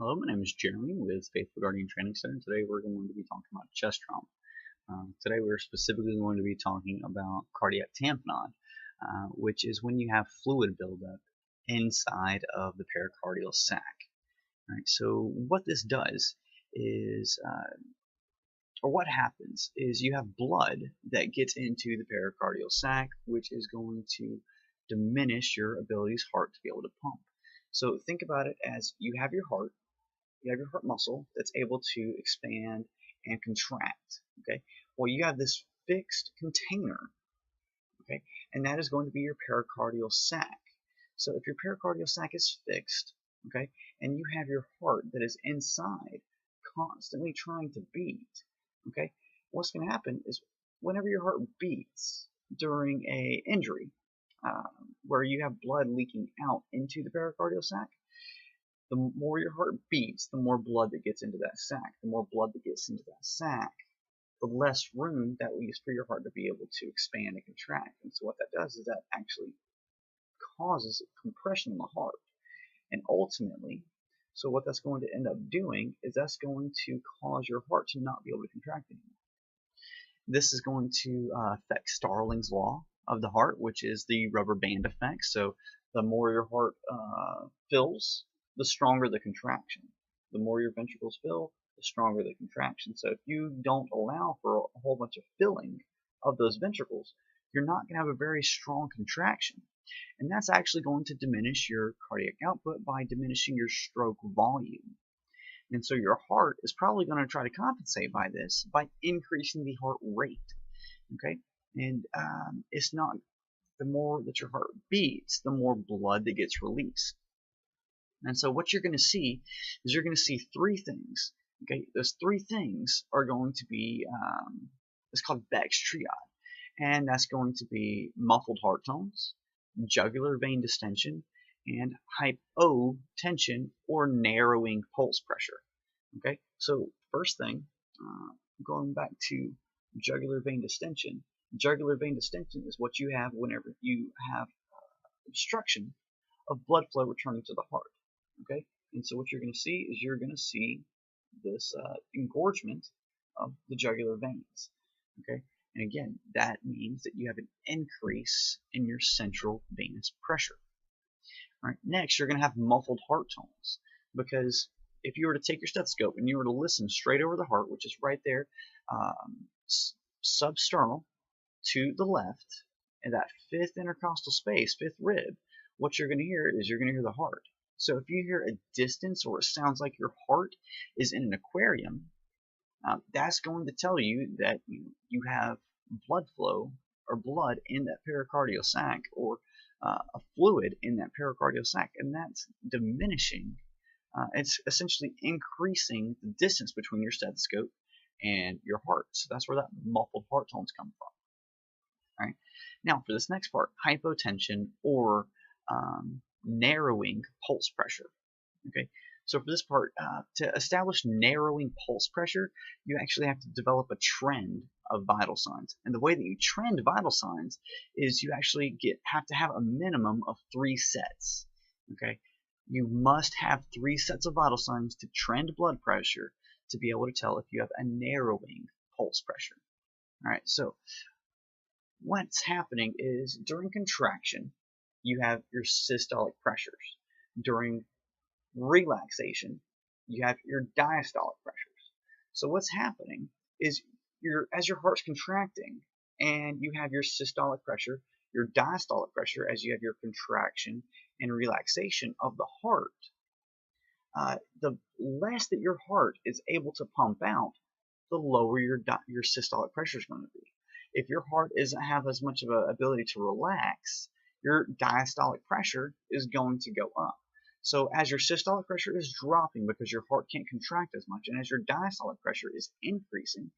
Hello, my name is Jeremy with Faithful Guardian Training Center. Today we're going to be talking about chest trauma. Today we're specifically going to be talking about cardiac tamponade, which is when you have fluid buildup inside of the pericardial sac. All right, so what this does is, or what happens is you have blood that gets into the pericardial sac, which is going to diminish your ability's heart to be able to pump. So think about it as you have your heart muscle that's able to expand and contract. Okay, well, you have this fixed container, okay, and that is going to be your pericardial sac. So if your pericardial sac is fixed, okay, and you have your heart that is inside constantly trying to beat, okay, what's going to happen is whenever your heart beats during a injury, where you have blood leaking out into the pericardial sac, the more your heart beats, the more blood that gets into that sac. The more blood that gets into that sac, the less room that leaves for your heart to be able to expand and contract. And so what that does is that actually causes compression in the heart. And ultimately, so what that's going to end up doing is that's going to cause your heart to not be able to contract anymore. This is going to affect Starling's law of the heart, which is the rubber band effect. So the more your heart fills, the stronger the contraction. The more your ventricles fill, the stronger the contraction. So if you don't allow for a whole bunch of filling of those ventricles, you're not going to have a very strong contraction. And that's actually going to diminish your cardiac output by diminishing your stroke volume. And so your heart is probably going to try to compensate by this by increasing the heart rate. Okay? And it's not, the more that your heart beats, the more blood that gets released. And so what you're going to see is you're going to see three things. Okay, those three things are going to be, it's called Beck's triad. And that's going to be muffled heart tones, jugular vein distension, and hypotension or narrowing pulse pressure. Okay, so first thing, going back to jugular vein distension. Jugular vein distension is what you have whenever you have obstruction of blood flow returning to the heart. Okay, and so what you're going to see is you're going to see this engorgement of the jugular veins. Okay, and again, that means that you have an increase in your central venous pressure. All right, next you're going to have muffled heart tones, because if you were to take your stethoscope and you were to listen straight over the heart, which is right there, substernal to the left, in that fifth intercostal space, fifth rib, what you're going to hear is you're going to hear the heart. So if you hear a distance or it sounds like your heart is in an aquarium, that's going to tell you that you have blood flow or blood in that pericardial sac, or a fluid in that pericardial sac, and that's diminishing. It's essentially increasing the distance between your stethoscope and your heart. So that's where that muffled heart tones come from. All right. Now for this next part, hypotension or narrowing pulse pressure. Okay, so for this part, to establish narrowing pulse pressure, you actually have to develop a trend of vital signs. And the way that you trend vital signs is you actually have to have a minimum of 3 sets. Okay, you must have 3 sets of vital signs to trend blood pressure to be able to tell if you have a narrowing pulse pressure. All right, so what's happening is during contraction, you have your systolic pressures. During relaxation, you have your diastolic pressures. So what's happening is as your heart's contracting and you have your systolic pressure, your diastolic pressure as you have your contraction and relaxation of the heart, the less that your heart is able to pump out, the lower your systolic pressure is going to be. If your heart doesn't have as much of an ability to relax, your diastolic pressure is going to go up. So as your systolic pressure is dropping because your heart can't contract as much, and as your diastolic pressure is increasing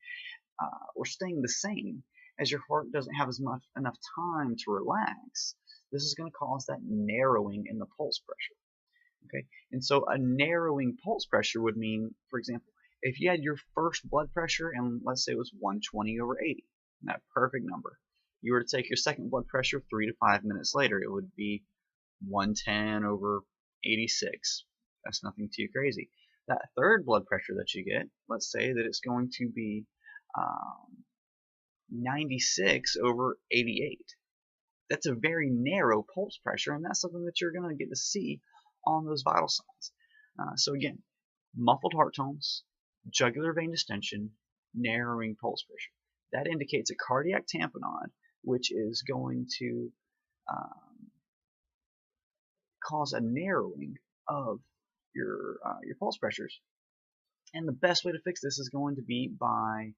or staying the same, as your heart doesn't have enough time to relax, this is going to cause that narrowing in the pulse pressure. Okay, and so a narrowing pulse pressure would mean, for example, if you had your first blood pressure and let's say it was 120/80, that perfect number, you were to take your second blood pressure 3 to 5 minutes later, it would be 110/86. That's nothing too crazy. That third blood pressure that you get, let's say that it's going to be 96 over 88. That's a very narrow pulse pressure, and that's something that you're going to get to see on those vital signs. So again, muffled heart tones, jugular vein distension, narrowing pulse pressure. That indicates a cardiac tamponade, which is going to cause a narrowing of your pulse pressures. And the best way to fix this is going to be by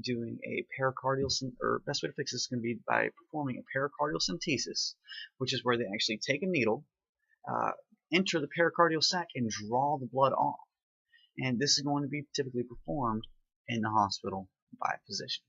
doing a pericardial, or best way to fix this is going to be by performing a pericardial centesis, which is where they actually take a needle, enter the pericardial sac, and draw the blood off. And this is going to be typically performed in the hospital by a physician.